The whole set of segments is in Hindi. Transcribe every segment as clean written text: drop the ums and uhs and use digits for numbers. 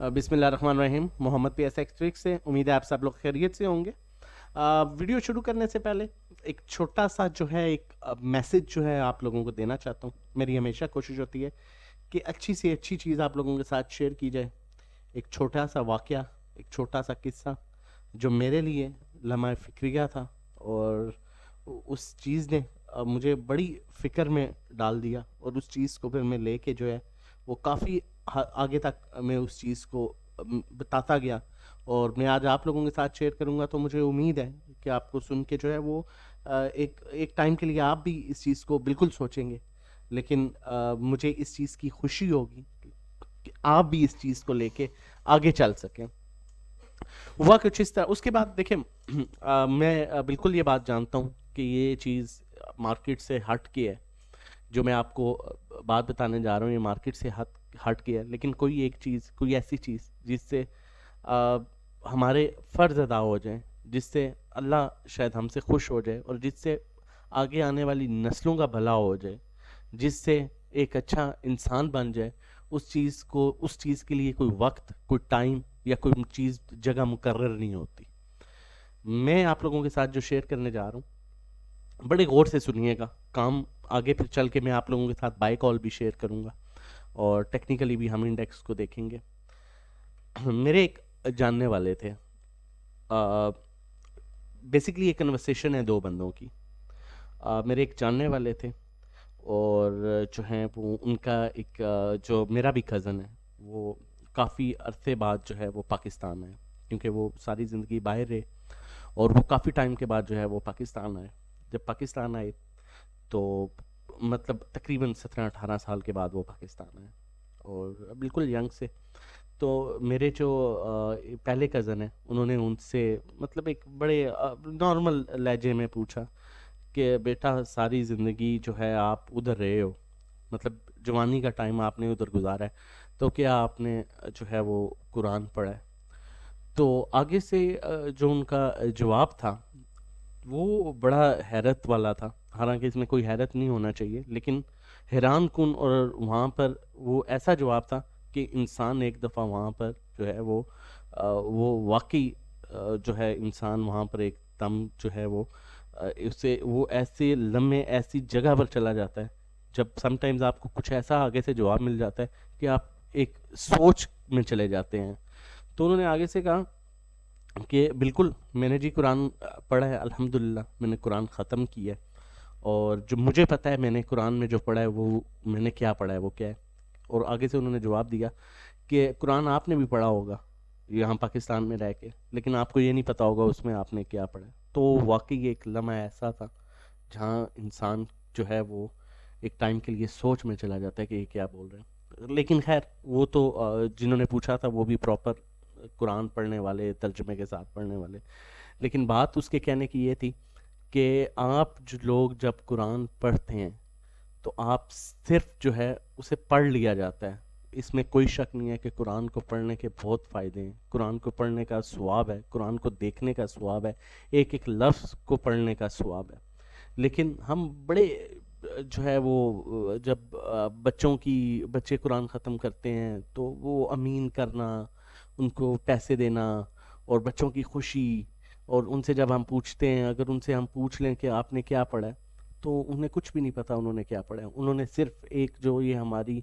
बिस्मिल्लाहिर्रहमानिर्रहीम। मोहम्मद पी एस एक्स से उम्मीद है आप सब लोग खैरियत से होंगे। वीडियो शुरू करने से पहले एक छोटा सा जो है एक मैसेज जो है आप लोगों को देना चाहता हूँ। मेरी हमेशा कोशिश होती है कि अच्छी से अच्छी चीज़ आप लोगों के साथ शेयर की जाए। एक छोटा सा वाक़या, एक छोटा सा किस्सा जो मेरे लिए लम्हा फ़िक्रिया था और उस चीज़ ने मुझे बड़ी फ़िक्र में डाल दिया और उस चीज़ को फिर मैं लेके जो है वो काफ़ी आगे तक मैं उस चीज़ को बताता गया और मैं आज आप लोगों के साथ शेयर करूँगा। तो मुझे उम्मीद है कि आपको सुन के जो है वो एक एक टाइम के लिए आप भी इस चीज़ को बिल्कुल सोचेंगे, लेकिन मुझे इस चीज़ की खुशी होगी कि आप भी इस चीज़ को लेके आगे चल सकें। हुआ कुछ इस तरह, उसके बाद देखिए मैं बिल्कुल ये बात जानता हूँ कि ये चीज़ मार्केट से हट के है। जो मैं आपको बात बताने जा रहा हूँ ये मार्केट से हट के है, लेकिन कोई एक चीज़, कोई ऐसी चीज़ जिससे अ, हमारे फ़र्ज़ अदा हो जाएँ, जिससे अल्लाह शायद हमसे खुश हो जाए और जिससे आगे आने वाली नस्लों का भला हो जाए, जिससे एक अच्छा इंसान बन जाए। उस चीज़ के लिए कोई वक्त, कोई टाइम या कोई चीज़ जगह मुकर्रर नहीं होती। मैं आप लोगों के साथ जो शेयर करने जा रहा हूँ बड़े गौर से सुनिएगा। काम आगे फिर चल के मैं आप लोगों के साथ बाय कॉल भी शेयर करूँगा और टेक्निकली भी हम इंडेक्स को देखेंगे। मेरे एक जानने वाले थे, बेसिकली ये कन्वर्सेशन है दो बंदों की। मेरे एक जानने वाले थे और जो है वो उनका एक जो मेरा भी कज़न है वो काफ़ी अरसे बाद जो है वो पाकिस्तान आए, क्योंकि वो सारी ज़िंदगी बाहर रहे और वो काफ़ी टाइम के बाद जो है वो पाकिस्तान आए। जब पाकिस्तान आए तो मतलब तकरीबन 17-18 साल के बाद वो पाकिस्तान आए और बिल्कुल यंग से। तो मेरे जो पहले कज़न हैं उन्होंने उनसे मतलब एक बड़े नॉर्मल लहजे में पूछा कि बेटा सारी ज़िंदगी जो है आप उधर रहे हो, मतलब जवानी का टाइम आपने उधर गुजारा है, तो क्या आपने जो है वो कुरान पढ़ा है? तो आगे से जो उनका जवाब था वो बड़ा हैरत वाला था। हालांकि इसमें कोई हैरत नहीं होना चाहिए, लेकिन हैरान कुन। और वहाँ पर वो ऐसा जवाब था कि इंसान एक दफ़ा वहाँ पर जो है वो वाकई जो है इंसान वहाँ पर एकदम जो है वो उससे वो ऐसे लम्हे ऐसी जगह पर चला जाता है जब समटाइम्स आपको कुछ ऐसा आगे से जवाब मिल जाता है कि आप एक सोच में चले जाते हैं। तो उन्होंने आगे से कहा कि बिल्कुल मैंने जी कुरान पढ़ा है, अल्हम्दुलिल्लाह मैंने कुरान ख़त्म किया है और जो मुझे पता है मैंने कुरान में जो पढ़ा है वो मैंने क्या पढ़ा है वो क्या है। और आगे से उन्होंने जवाब दिया कि कुरान आपने भी पढ़ा होगा यहाँ पाकिस्तान में रह के, लेकिन आपको ये नहीं पता होगा उसमें आपने क्या पढ़ा है। तो वाकई एक लम्हा ऐसा था जहाँ इंसान जो है वो एक टाइम के लिए सोच में चला जाता है कि ये क्या बोल रहे हैं। लेकिन खैर वो तो जिन्होंने पूछा था वो भी प्रॉपर कुरान पढ़ने वाले, तर्जुमे के साथ पढ़ने वाले। लेकिन बात उसके कहने की ये थी कि आप जो लोग जब कुरान पढ़ते हैं तो आप सिर्फ जो है उसे पढ़ लिया जाता है। इसमें कोई शक नहीं है कि कुरान को पढ़ने के बहुत फ़ायदे हैं, कुरान को पढ़ने का सवाब है, कुरान को देखने का सवाब है, एक एक लफ्ज़ को पढ़ने का सवाब है। लेकिन हम बड़े जो है वो जब बच्चे कुरान ख़त्म करते हैं तो वो अमीन करना, उनको पैसे देना और बच्चों की खुशी। और उनसे जब हम पूछते हैं, अगर उनसे हम पूछ लें कि आपने क्या पढ़ा है, तो उन्हें कुछ भी नहीं पता उन्होंने क्या पढ़ा है। उन्होंने सिर्फ एक जो ये हमारी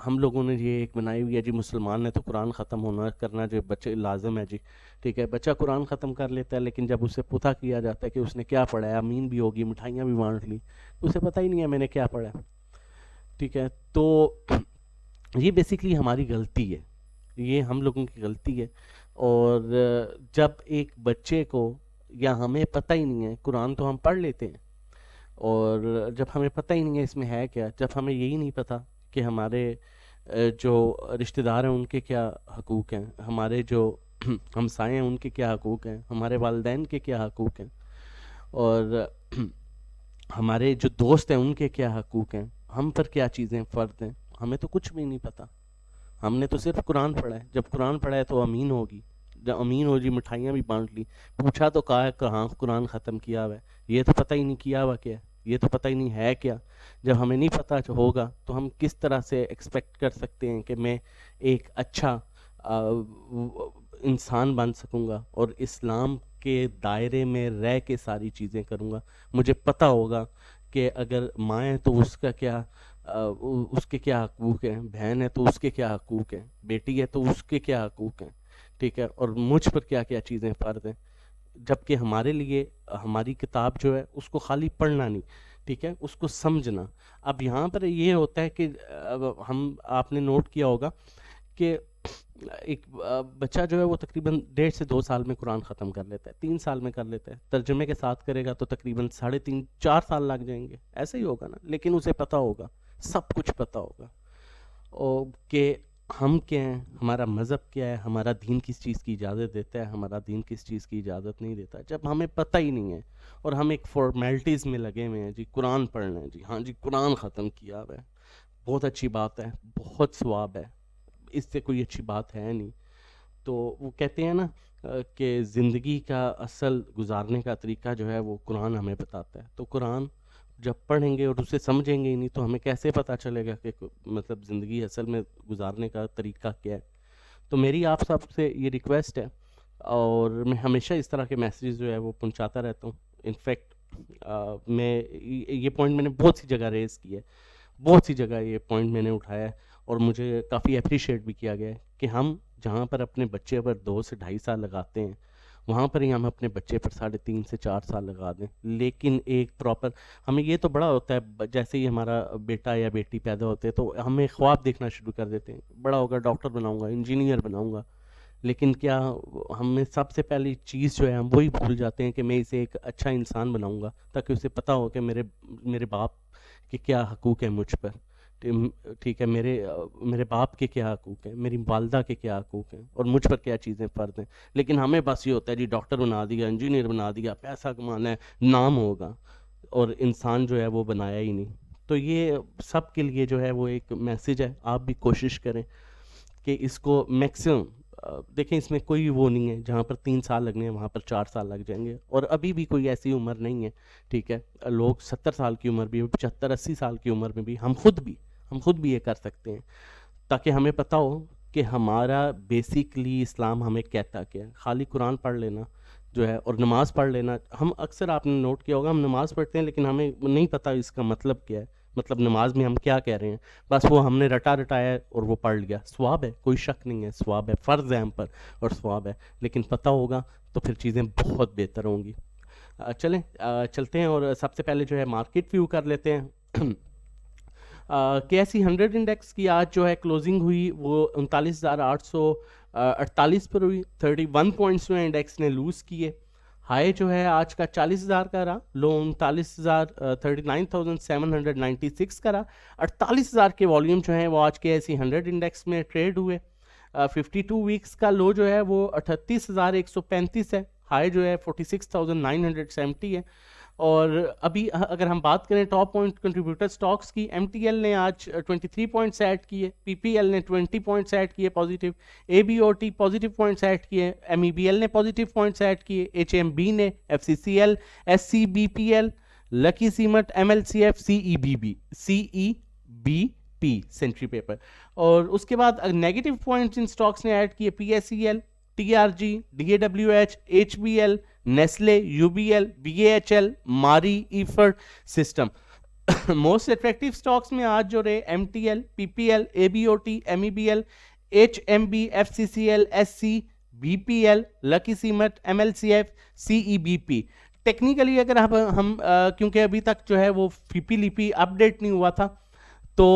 हम लोगों ने ये एक बनाई हुई है जी, मुसलमान है तो कुरान ख़त्म होना करना जो बच्चे लाजम है जी। ठीक है, बच्चा कुरान ख़त्म कर लेता है, लेकिन जब उसे पुता किया जाता है कि उसने क्या पढ़ा है, अमीन भी होगी, मिठाइयाँ भी बांट ली, तो उसे पता ही नहीं है मैंने क्या पढ़ा है। ठीक है, तो ये बेसिकली हमारी गलती है, ये हम लोगों की गलती है। और जब एक बच्चे को या हमें पता ही नहीं है, कुरान तो हम पढ़ लेते हैं और जब हमें पता ही नहीं है इसमें है क्या, जब हमें यही नहीं पता कि हमारे जो रिश्तेदार हैं उनके क्या हकूक़ हैं, हमारे जो हमसाए हैं उनके क्या हकूक़ हैं, हमारे वालिदैन के क्या हकूक़ हैं और हमारे जो दोस्त हैं उनके क्या हकूक़ हैं, हम पर क्या चीज़ें फ़र्ज़ हैं, हमें तो कुछ भी नहीं पता। हमने तो सिर्फ कुरान पढ़ा है। जब कुरान पढ़ा है तो अमीन होगी, जब अमीन होगी मिठाइयाँ भी बांट ली। पूछा तो कहा है कहाँ कुरान ख़त्म किया हुआ है, ये तो पता ही नहीं किया हुआ क्या है, ये तो पता ही नहीं है क्या। जब हमें नहीं पता होगा तो हम किस तरह से एक्सपेक्ट कर सकते हैं कि मैं एक अच्छा इंसान बन सकूँगा और इस्लाम के दायरे में रह के सारी चीज़ें करूँगा। मुझे पता होगा कि अगर माँ है तो उसका क्या उसके क्या हकूक़ हैं, बहन है तो उसके क्या हकूक़ हैं, बेटी है तो उसके क्या हकूक़ हैं, ठीक है? और मुझ पर क्या-क्या चीज़ें फ़र्ज़ हैं। जबकि हमारे लिए हमारी किताब जो है उसको खाली पढ़ना नहीं, ठीक है, उसको समझना। अब यहाँ पर ये होता है कि हम आपने नोट किया होगा कि एक बच्चा जो है वो तकरीबन 1.5 से 2 साल में कुरान ख़त्म कर लेता है, 3 साल में कर लेता है, तर्जमे के साथ करेगा तो तकरीबन 3.5-4 साल लग जाएंगे, ऐसे ही होगा ना। लेकिन उसे पता होगा, सब कुछ पता होगा और कि हम क्या हैं, हमारा मज़हब क्या है, हमारा दीन किस चीज़ की इजाज़त देता है, हमारा दीन किस चीज़ की इजाज़त नहीं देता। जब हमें पता ही नहीं है और हम एक फॉर्मेलिटीज़ में लगे हुए हैं, जी कुरान पढ़ना है, जी हाँ जी कुरान ख़त्म किया हुआ है, बहुत अच्छी बात है, बहुत सवाब है, इससे कोई अच्छी बात है नहीं। तो वो कहते हैं ना कि ज़िंदगी का असल गुजारने का तरीका जो है वो कुरान हमें बताता है। तो कुरान जब पढ़ेंगे और उसे समझेंगे ही नहीं तो हमें कैसे पता चलेगा कि मतलब ज़िंदगी असल में गुजारने का तरीका क्या है। तो मेरी आप सब से ये रिक्वेस्ट है और मैं हमेशा इस तरह के मैसेज जो है वो पहुंचाता रहता हूँ। इनफैक्ट मैं ये पॉइंट मैंने बहुत सी जगह रेज़ किया है, बहुत सी जगह ये पॉइंट मैंने उठाया है और मुझे काफ़ी अप्रिशिएट भी किया गया है कि हम जहाँ पर अपने बच्चे पर 2 से ढाई साल लगाते हैं वहाँ पर ही हम अपने बच्चे पर 3.5 से 4 साल लगा दें। लेकिन एक प्रॉपर हमें ये तो बड़ा होता है जैसे ही हमारा बेटा या बेटी पैदा होते हैं तो हमें ख्वाब देखना शुरू कर देते हैं, बड़ा होगा डॉक्टर बनाऊंगा, इंजीनियर बनाऊंगा। लेकिन क्या हमें सबसे पहली चीज़ जो है हम वही भूल जाते हैं कि मैं इसे एक अच्छा इंसान बनाऊंगा ताकि उसे पता हो कि मेरे मेरे बाप के क्या हकूक़ हैं मुझ पर। ठीक है, मेरे बाप के क्या हकूक़ हैं, मेरी वालदा के क्या हकूक़ हैं और मुझ पर क्या चीज़ें फ़र्ज़ हैं। लेकिन हमें बस ये होता है जी डॉक्टर बना दिया, इंजीनियर बना दिया, पैसा कमाना है, नाम होगा और इंसान जो है वो बनाया ही नहीं। तो ये सब के लिए जो है वो एक मैसेज है, आप भी कोशिश करें कि इसको मैक्सिमम देखें। इसमें कोई वो नहीं है जहाँ पर 3 साल लगने हैं वहाँ पर 4 साल लग जाएंगे और अभी भी कोई ऐसी उम्र नहीं है, ठीक है। लोग 70 साल की उम्र भी, 75-80 साल की उम्र में भी हम खुद भी ये कर सकते हैं ताकि हमें पता हो कि हमारा बेसिकली इस्लाम हमें कहता क्या है। खाली कुरान पढ़ लेना जो है और नमाज़ पढ़ लेना, हम अक्सर आपने नोट किया होगा हम नमाज़ पढ़ते हैं लेकिन हमें नहीं पता इसका मतलब क्या है, मतलब नमाज में हम क्या कह रहे हैं। बस वो हमने रटा रटाया है और वो पढ़ लिया। स्वाब है, कोई शक नहीं है, स्वाब है, फ़र्ज़ है हम पर और स्वाब है। लेकिन पता होगा तो फिर चीज़ें बहुत बेहतर होंगी। चलें चलते हैं और सबसे पहले जो है मार्केट व्यू कर लेते हैं। के 100 इंडेक्स की आज जो है क्लोजिंग हुई वो 39,848 पर हुई। 31 पॉइंट्स जो है इंडेक्स ने लूज़ किए। हाई जो है आज का 40,000 का रहा, लो 39,796 का रहा। 48,000 के वॉल्यूम जो है वो आज के ऐसी 100 इंडेक्स में ट्रेड हुए। 52 वीक्स का लो जो है वो 38,135 है, हाई जो है 46,970 है। और अभी अगर हम बात करें टॉप पॉइंट कंट्रीब्यूटर स्टॉक्स की, एमटीएल ने आज 23 पॉइंट्स ऐड किए, पीपीएल ने 20 पॉइंट्स ऐड किए पॉजिटिव, एबीओटी पॉजिटिव पॉइंट्स ऐड किए, एमईबीएल ने पॉजिटिव पॉइंट्स ऐड किए, एचएमबी ने, FCCL, SCBPL, lucky cement, MLCF, CEBP century paper. और उसके बाद नेगेटिव पॉइंट्स इन स्टॉक्स ने ऐड किए, PSEL, TRG, DAWH, HBL, Nestle, UBL, BHL, Mari, EFERT system. Most attractive stocks में आज जो रहे MTL, PPL, ABOT, MEBL, HMB, FCCL, SC, BPL, lucky cement, MLCF, CEBP. Technically अगर हम क्योंकि अभी तक जो है वो फीपी लिपि अपडेट नहीं हुआ था तो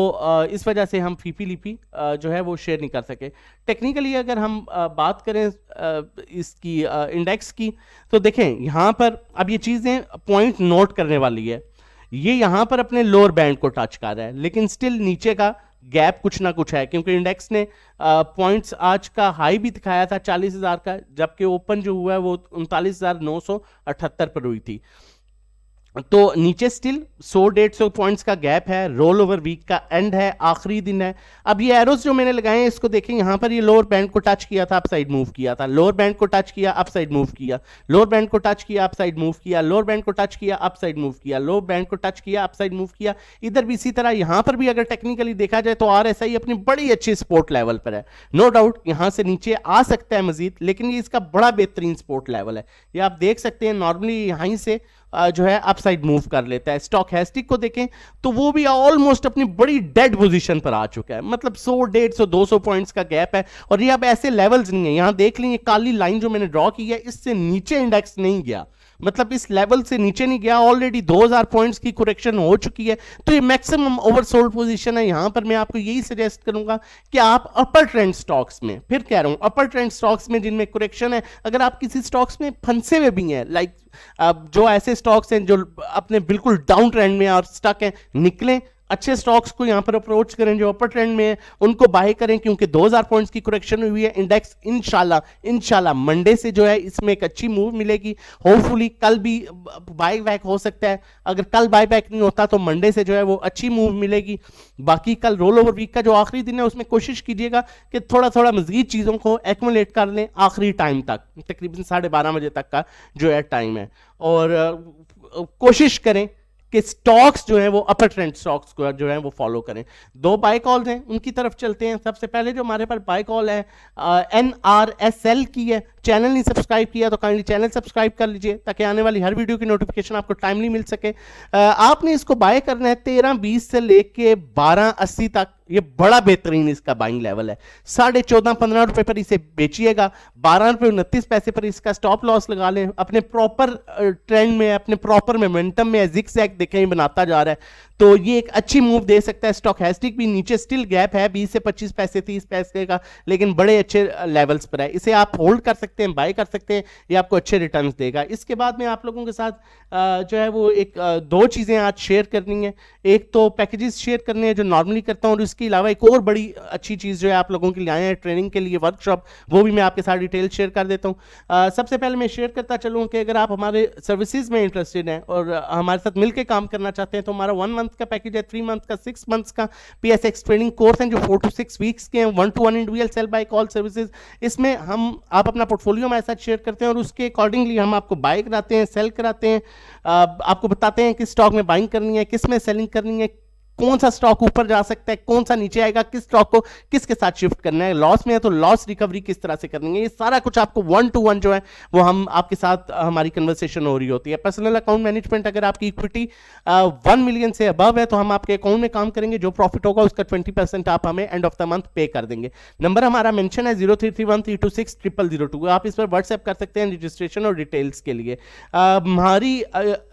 इस वजह से हम फीपी लिपि जो है वो शेयर नहीं कर सके। टेक्निकली अगर हम बात करें इसकी इंडेक्स की तो देखें यहाँ पर अब ये चीज़ें पॉइंट नोट करने वाली है। ये यहाँ पर अपने लोअर बैंड को टच कर रहा है लेकिन स्टिल नीचे का गैप कुछ ना कुछ है क्योंकि इंडेक्स ने पॉइंट्स आज का हाई भी दिखाया था 40,000 का, जबकि ओपन जो हुआ है वो 39,978 पर हुई थी। तो नीचे स्टिल 100-150 पॉइंट्स का गैप है, रोल ओवर वीक का एंड है, आखिरी दिन है। अब ये एरोस जो मैंने लगाए हैं इसको देखें, यहां पर ये लोअर बैंड को टच किया था, अप साइड मूव किया था, लोअर बैंड को टच किया, अप साइड मूव किया, लोअर बैंड को टच किया, अप साइड मूव किया, लोअर बैंड को टच किया, अप साइड मूव किया, लोअर बैंड को टच किया, अप साइड मूव किया। इधर भी इसी तरह, यहां पर भी अगर टेक्निकली देखा जाए तो आरएसआई अपनी बड़ी अच्छी सपोर्ट लेवल पर है, नो डाउट यहां से नीचे आ सकता है मजीद, लेकिन ये इसका बड़ा बेहतरीन सपोर्ट लेवल है। ये आप देख सकते हैं नॉर्मली यहीं से जो है अपसाइड मूव कर लेता है। स्टॉकहैस्टिक को देखें तो वो भी ऑलमोस्ट अपनी बड़ी डेड पोजीशन पर आ चुका है, मतलब 100, 150, 200 पॉइंट्स का गैप है। और ये अब ऐसे लेवल्स नहीं है, यहां देख लें ये काली लाइन जो मैंने ड्रॉ की है इससे नीचे इंडेक्स नहीं गया, मतलब इस लेवल से नीचे नहीं गया, ऑलरेडी 2000 पॉइंट्स की करेक्शन हो चुकी है, तो ये मैक्सिमम ओवरसोल्ड पोजीशन है। यहां पर मैं आपको यही सजेस्ट करूंगा कि आप अपर ट्रेंड स्टॉक्स में, फिर कह रहा हूं अपर ट्रेंड स्टॉक्स में जिनमें करेक्शन है, अगर आप किसी स्टॉक्स में फंसे हुए भी हैं, लाइक जो ऐसे स्टॉक्स हैं जो अपने बिल्कुल डाउन ट्रेंड में और स्टक हैं, निकलें, अच्छे स्टॉक्स को यहां पर अप्रोच करें जो अपर ट्रेंड में है, उनको बाय करें, क्योंकि 2000 पॉइंट्स की करेक्शन हुई है। इंडेक्स इंशाल्लाह मंडे से जो है इसमें एक अच्छी मूव मिलेगी, होपफुली कल भी बाय बैक हो सकता है, अगर कल बाय बैक नहीं होता तो मंडे से जो है वो अच्छी मूव मिलेगी। बाकी कल रोल ओवर वीक का जो आखिरी दिन है उसमें कोशिश कीजिएगा कि थोड़ा थोड़ा मजीद चीज़ों को एक्मुलेट कर लें आखिरी टाइम तक, तकरीबन 12:30 बजे तक का जो है टाइम है, और कोशिश करें कि स्टॉक्स जो है वो अपर ट्रेंड स्टॉक्स को जो है वो फॉलो करें। दो बाय कॉल्स हैं, उनकी तरफ चलते हैं। सबसे पहले जो हमारे पास बाय कॉल है NRSL की है। चैनल नहीं सब्सक्राइब किया तो काइंडली चैनल सब्सक्राइब कर लीजिए ताकि आने वाली हर वीडियो की नोटिफिकेशन आपको टाइमली मिल सके। आपने इसको बाय करना है 13.20 से लेके 12.80 तक, ये बड़ा बेहतरीन इसका बाइंग लेवल है। 14.5-15 रुपए पर इसे बेचिएगा, 12.29 पर इसका स्टॉप लॉस लगा लें। अपने प्रॉपर ट्रेंड में, अपने प्रॉपर मोमेंटम में जिगजैग देखें बनाता जा रहा है, तो ये एक अच्छी मूव दे सकता है। स्टॉकहैस्टिक भी नीचे स्टिल गैप है 20 से 25 पैसे 30 पैसे का, लेकिन बड़े अच्छे लेवल्स पर है, इसे आप होल्ड कर सकते हैं, बाय कर सकते हैं, ये आपको अच्छे रिटर्न्स देगा। इसके बाद में आप लोगों के साथ जो है वो एक दो चीज़ें आज शेयर करनी है। एक तो पैकेजेस शेयर करने हैं जो नॉर्मली करता हूँ, और इसके अलावा एक और बड़ी अच्छी चीज़ जो है आप लोगों के लिए आए हैं ट्रेनिंग के लिए वर्कशॉप, वो भी मैं आपके साथ डिटेल शेयर कर देता हूँ। सबसे पहले मैं शेयर करता चलूँ कि अगर आप हमारे सर्विसेज में इंटरेस्टेड हैं और हमारे साथ मिलकर काम करना चाहते हैं तो हमारा 1 मंथ का पैकेज है, 3 मंथ का, 6 मंथ्स का PSX ट्रेनिंग कोर्स है जो 4 to 6 वीक्स के हैं, 1-to-1 individual cell by call services. इसमें आप अपना पोर्टफोलियो हमारे साथ शेयर करते हैं और उसके अकॉर्डिंगली हम आपको बाय कराते हैं, सेल कराते हैं, आपको बताते हैं किस स्टॉक में बाइंग करनी है, किस में सेलिंग करनी है, कौन सा स्टॉक ऊपर जा सकता है, कौन सा नीचे आएगा, किस स्टॉक को किसके साथ शिफ्ट करना है, लॉस में है तो लॉस रिकवरी किस तरह से करनी है, ये सारा कुछ आपको 1-to-1 जो है वो हम आपके साथ हमारी कन्वर्सेशन हो रही होती है। पर्सनल अकाउंट मैनेजमेंट, अगर आपकी इक्विटी 1 मिलियन से अबव है तो हम आपके अकाउंट में काम करेंगे, जो प्रॉफिट होगा उसका 20% आप हमें एंड ऑफ द मंथ पे कर देंगे। नंबर हमारा मेंशन है 0331326002, आप इस पर व्हाट्सएप कर सकते हैं रजिस्ट्रेशन और डिटेल्स के लिए। हमारी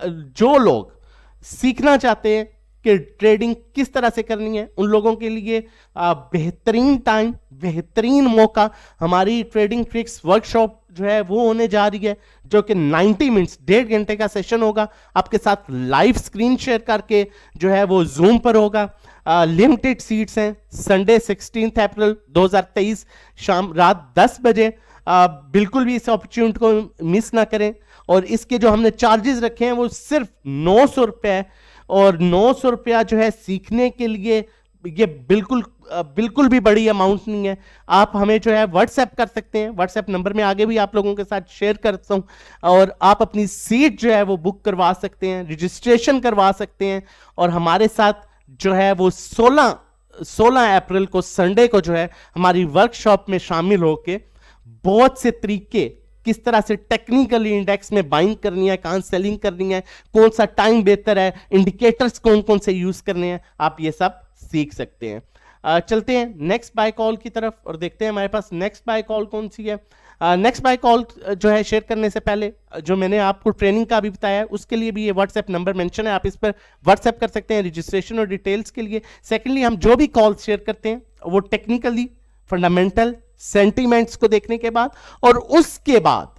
जो लोग सीखना चाहते हैं कि ट्रेडिंग किस तरह से करनी है, उन लोगों के लिए बेहतरीन टाइम, बेहतरीन मौका, हमारी ट्रेडिंग ट्रिक्स वर्कशॉप जो है वो होने जा रही है, जो कि 90 मिनट्स, 1.5 घंटे का सेशन होगा, आपके साथ लाइव स्क्रीन शेयर करके जो है वो जूम पर होगा। लिमिटेड सीट्स हैं, संडे 16 अप्रैल 2023 शाम रात 10 बजे। बिल्कुल भी इस अपॉर्चुनिटी को मिस ना करें। और इसके जो हमने चार्जेस रखे हैं वो सिर्फ 900 रुपये, और 900 रुपया जो है सीखने के लिए ये बिल्कुल भी बड़ी अमाउंट नहीं है। आप हमें जो है व्हाट्सएप कर सकते हैं, व्हाट्सएप नंबर में आगे भी आप लोगों के साथ शेयर करता हूं, और आप अपनी सीट जो है वो बुक करवा सकते हैं, रजिस्ट्रेशन करवा सकते हैं, और हमारे साथ जो है वो 16 अप्रैल को संडे को जो है हमारी वर्कशॉप में शामिल होके बहुत से तरीके, किस तरह से टेक्निकली इंडेक्स में बाइंग करनी है, कहां सेलिंग करनी है, कौन सा टाइम बेहतर है, इंडिकेटर्स कौन कौन से यूज करने हैं, आप ये सब सीख सकते हैं। चलते हैं नेक्स्ट बाय कॉल की तरफ और देखते हैं हमारे पास नेक्स्ट बाय कॉल कौन सी है। नेक्स्ट बाय कॉल जो है शेयर करने से पहले जो मैंने आपको ट्रेनिंग का भी बताया है उसके लिए भी ये व्हाट्सएप नंबर मेंशन है, आप इस पर व्हाट्सएप कर सकते हैं रजिस्ट्रेशन और डिटेल्स के लिए। सेकेंडली, हम जो भी कॉल शेयर करते हैं वो टेक्निकली फंडामेंटल सेंटीमेंट्स को देखने के बाद और उसके बाद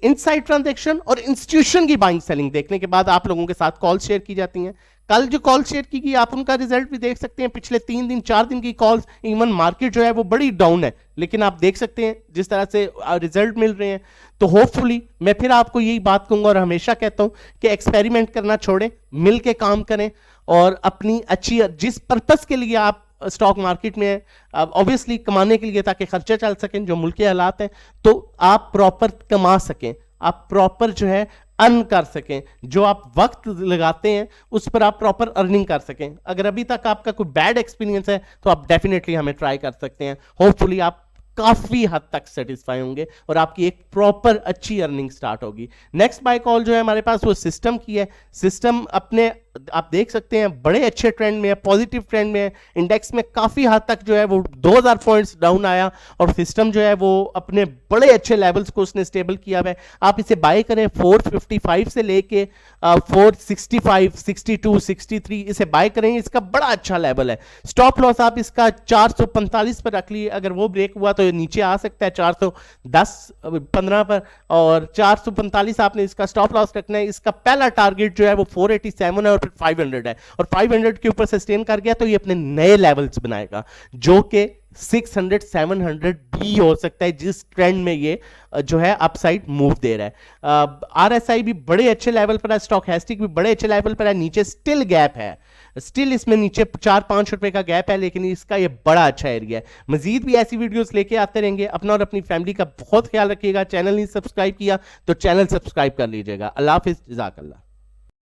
इनसाइड ट्रांजैक्शन और इंस्टीट्यूशन की बाइंग सेलिंग देखने के बाद आप लोगों के साथ कॉल शेयर की जाती हैं। कल जो कॉल शेयर की गई आप उनका रिजल्ट भी देख सकते हैं, पिछले 3 दिन 4 दिन की कॉल्स, इवन मार्केट जो है वो बड़ी डाउन है, लेकिन आप देख सकते हैं जिस तरह से रिजल्ट मिल रहे हैं। तो होपफुली मैं फिर आपको यही बात कहूंगा और हमेशा कहता हूं कि एक्सपेरिमेंट करना छोड़ें, मिल के काम करें और अपनी अच्छी जिस पर्पस के लिए आप स्टॉक मार्केट में है, ऑब्वियसली कमाने के लिए ताकि खर्चे चल सकें, जो मुल्क के हालात हैं, तो आप प्रॉपर कमा सकें, आप प्रॉपर जो है अर्न कर सकें, जो आप वक्त लगाते हैं उस पर आप प्रॉपर अर्निंग कर सकें। अगर अभी तक आपका कोई बैड एक्सपीरियंस है तो आप डेफिनेटली हमें ट्राई कर सकते हैं, होपफुली आप काफी हद तक सेटिस्फाई होंगे और आपकी एक प्रॉपर अच्छी अर्निंग स्टार्ट होगी। नेक्स्ट बाय कॉल जो है हमारे पास वो सिस्टम की है। सिस्टम अपने आप देख सकते हैं बड़े अच्छे ट्रेंड में है, पॉजिटिव ट्रेंड में है, इंडेक्स में काफी हद तक जो है वो 2000 पॉइंट्स डाउन आया और सिस्टम जो है वो अपने बड़े अच्छे लेवल्स को उसने स्टेबल किया हुआ है। आप इसे बाय करें 455 से लेके 465, 62, 63 इसे बाय करें, इसका बड़ा अच्छा लेवल है। स्टॉप लॉस आप इसका 445 पर रख लिए, अगर वो ब्रेक हुआ तो ये नीचे आ सकता है 410 15 पर, और 445 आपने इसका स्टॉप लॉस रखना है। इसका पहला टारगेट जो है वो 487 है और फिर 500 है, और 500 के ऊपर सस्टेन कर गया तो ये अपने नए लेवल्स बनाएगा जो कि 600 700 भी हो सकता है, जिस ट्रेंड में ये जो है अपसाइड मूव दे रहा है। आरएसआई भी बड़े अच्छे लेवल पर है, स्टॉकैस्टिक भी बड़े अच्छे लेवल पर है, नीचे स्टिल गैप है, स्टिल इसमें नीचे 4-5 रुपए का गैप है, लेकिन इसका ये बड़ा अच्छा एरिया है। मजीद भी ऐसी वीडियोस लेके आते रहेंगे। अपना और अपनी फैमिली का बहुत ख्याल रखिएगा। चैनल नहीं सब्सक्राइब किया तो चैनल सब्सक्राइब कर लीजिएगा। अल्लाह हाफिज, जज़ाकल्लाह।